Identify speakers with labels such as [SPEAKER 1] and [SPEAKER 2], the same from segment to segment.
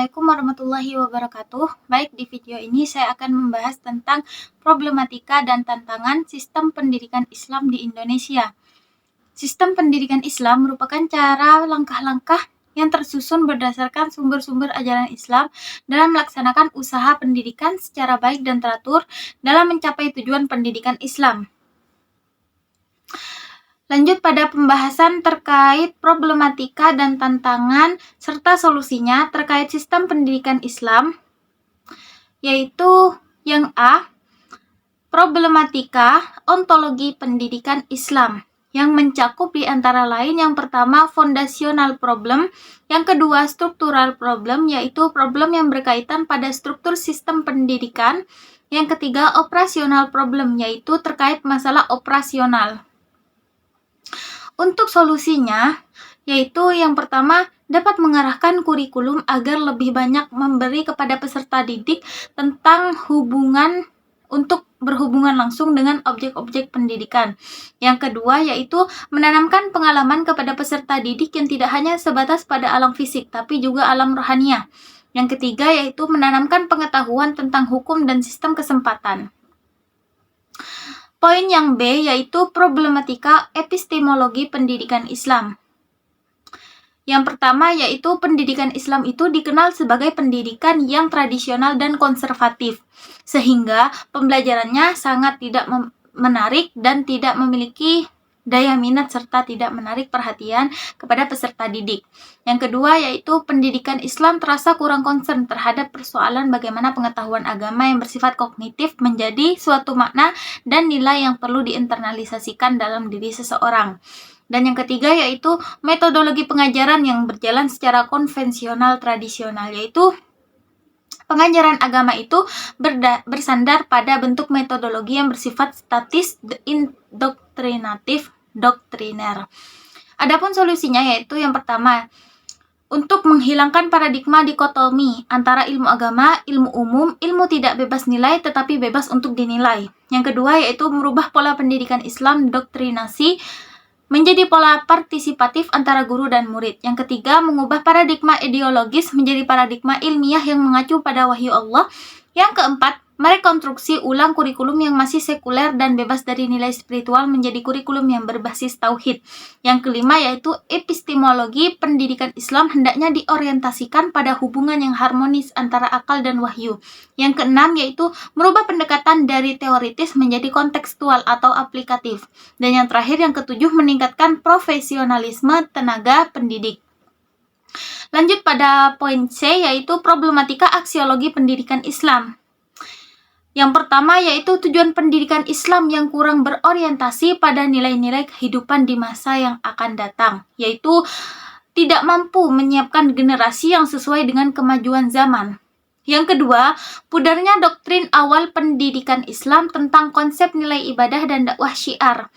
[SPEAKER 1] Assalamualaikum warahmatullahi wabarakatuh. Baik, di video ini saya akan membahas tentang problematika dan tantangan sistem pendidikan Islam di Indonesia. Sistem pendidikan Islam merupakan cara langkah-langkah yang tersusun berdasarkan sumber-sumber ajaran Islam dalam melaksanakan usaha pendidikan secara baik dan teratur dalam mencapai tujuan pendidikan Islam. Lanjut pada pembahasan terkait problematika dan tantangan serta solusinya terkait sistem pendidikan Islam, yaitu yang A, problematika ontologi pendidikan Islam, yang mencakup di antara lain yang pertama foundational problem, yang kedua structural problem, yaitu problem yang berkaitan pada struktur sistem pendidikan, yang ketiga operational problem, yaitu terkait masalah operasional. Untuk solusinya, yaitu yang pertama dapat mengarahkan kurikulum agar lebih banyak memberi kepada peserta didik tentang untuk berhubungan langsung dengan objek-objek pendidikan. Yang kedua yaitu menanamkan pengalaman kepada peserta didik yang tidak hanya sebatas pada alam fisik tapi juga alam rohaniah. Yang ketiga yaitu menanamkan pengetahuan tentang hukum dan sistem kesempatan. Poin yang B yaitu problematika epistemologi pendidikan Islam. Yang pertama yaitu pendidikan Islam itu dikenal sebagai pendidikan yang tradisional dan konservatif, sehingga pembelajarannya sangat tidak menarik dan tidak memiliki daya minat serta tidak menarik perhatian kepada peserta didik. Yang kedua yaitu pendidikan Islam terasa kurang concern terhadap persoalan bagaimana pengetahuan agama yang bersifat kognitif menjadi suatu makna dan nilai yang perlu diinternalisasikan dalam diri seseorang. Dan yang ketiga yaitu metodologi pengajaran yang berjalan secara konvensional tradisional, yaitu pengajaran agama itu bersandar pada bentuk metodologi yang bersifat statis, indoktrinatif, doktriner. Adapun solusinya yaitu yang pertama, untuk menghilangkan paradigma dikotomi antara ilmu agama, ilmu umum, ilmu tidak bebas nilai tetapi bebas untuk dinilai. Yang kedua yaitu merubah pola pendidikan Islam doktrinasi menjadi pola partisipatif antara guru dan murid. Yang ketiga, mengubah paradigma ideologis menjadi paradigma ilmiah yang mengacu pada wahyu Allah. Yang keempat, merekonstruksi ulang kurikulum yang masih sekuler dan bebas dari nilai spiritual menjadi kurikulum yang berbasis tauhid. Yang kelima yaitu epistemologi pendidikan Islam hendaknya diorientasikan pada hubungan yang harmonis antara akal dan wahyu. Yang keenam yaitu merubah pendekatan dari teoritis menjadi kontekstual atau aplikatif. Dan yang terakhir yang ketujuh meningkatkan profesionalisme tenaga pendidik. Lanjut pada poin C yaitu problematika aksiologi pendidikan Islam. Yang pertama yaitu tujuan pendidikan Islam yang kurang berorientasi pada nilai-nilai kehidupan di masa yang akan datang, yaitu tidak mampu menyiapkan generasi yang sesuai dengan kemajuan zaman. Yang kedua, pudarnya doktrin awal pendidikan Islam tentang konsep nilai ibadah dan dakwah syiar,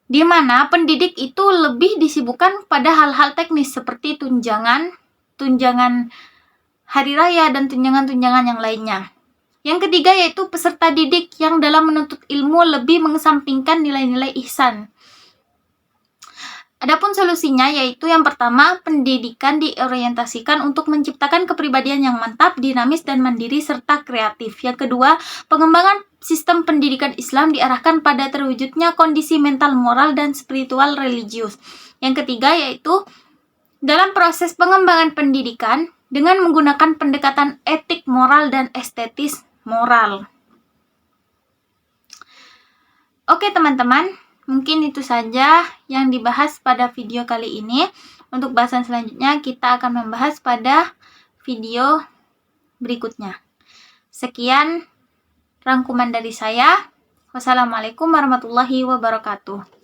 [SPEAKER 1] di mana pendidik itu lebih disibukkan pada hal-hal teknis seperti tunjangan hari raya dan tunjangan-tunjangan yang lainnya. Yang ketiga yaitu peserta didik yang dalam menuntut ilmu lebih mengesampingkan nilai-nilai ihsan. Adapun solusinya yaitu yang pertama, pendidikan diorientasikan untuk menciptakan kepribadian yang mantap, dinamis dan mandiri serta kreatif. Yang kedua, pengembangan sistem pendidikan Islam diarahkan pada terwujudnya kondisi mental, moral dan spiritual religius. Yang ketiga yaitu dalam proses pengembangan pendidikan dengan menggunakan pendekatan etik, moral dan estetis moral. Oke teman-teman, mungkin itu saja yang dibahas pada video kali ini. Untuk bahasan selanjutnya kita akan membahas pada video berikutnya. Sekian rangkuman dari saya. Wassalamualaikum warahmatullahi wabarakatuh.